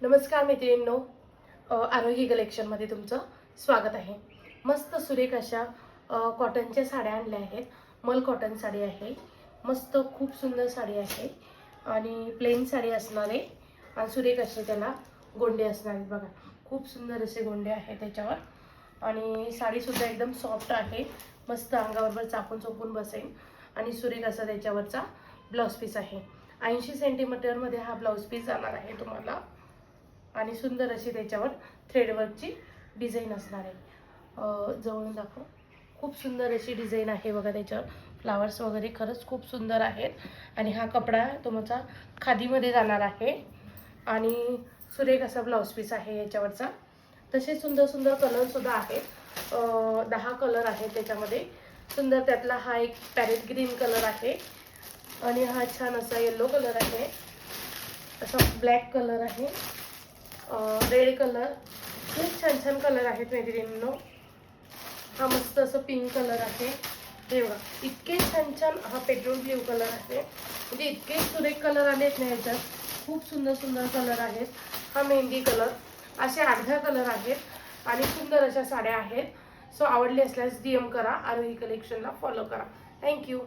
नमस्कार मैत्रिणींनो, आरोही कलेक्शनमध्ये तुमचं स्वागत आहे। मस्त सुरेख अशा कॉटनच्या साड्या आणल्या आहेत। मल कॉटन साडी आहे, मस्त खूप सुंदर साडी आहे आणि प्लेन साडी असणार आहे आणि सुरेख असे त्याला गोंडे असणार आहेत। बघा खूप सुंदर असे गोंडे आहेत त्याच्यावर आणि साडी सुद्धा एकदम सॉफ्ट आहे, मस्त अंगावर चापून चोपून बसेल आणि सुरेख असा त्याच्यावरचा ब्लाउज पीस आहे। 80 सेंटीमीटर मध्ये हा ब्लाउज पीस जाणार आहे तुम्हाला आणि सुंदर अशी त्याच्यावर थ्रेडवर्कची डिझाइन असणार आहे। जवळून दाखव, खूप सुंदर अशी डिझाइन आहे बघा, त्याच्यावर फ्लावर्स वगैरे खरंच खूप सुंदर आहेत आणि हा कपडा तुमचा खादीमध्ये जाणार आहे आणि सुरेख असा ब्लाउज पीस आहे याच्यावरचा। तसे सुंदर सुंदर कलर सुद्धा आहेत, 10 कलर आहेत त्याच्यामध्ये। सुंदर त्यातला हा एक पॅरेट ग्रीन कलर आहे आणि हा छान असा येलो कलर आहे, असा ब्लॅक कलर आहे, रेड कलर, खूप छान छान कलर आहेत मैत्रिणींनो। हा मस्त असं पिंक कलर आहे, हे बघा इतके छान छान। हा पेट्रोल ब्ल्यू कलर आहे, म्हणजे इतके सुरेख कलर आलेत ना ह्याच्यात, खूप सुंदर सुंदर कलर आहेत। हा मेहंदी कलर, असे 8 कलर आहेत आणि सुंदर अशा साड्या आहेत। सो आवडली असल्यास DM करा, आरोही कलेक्शनला फॉलो करा। थँक्यू।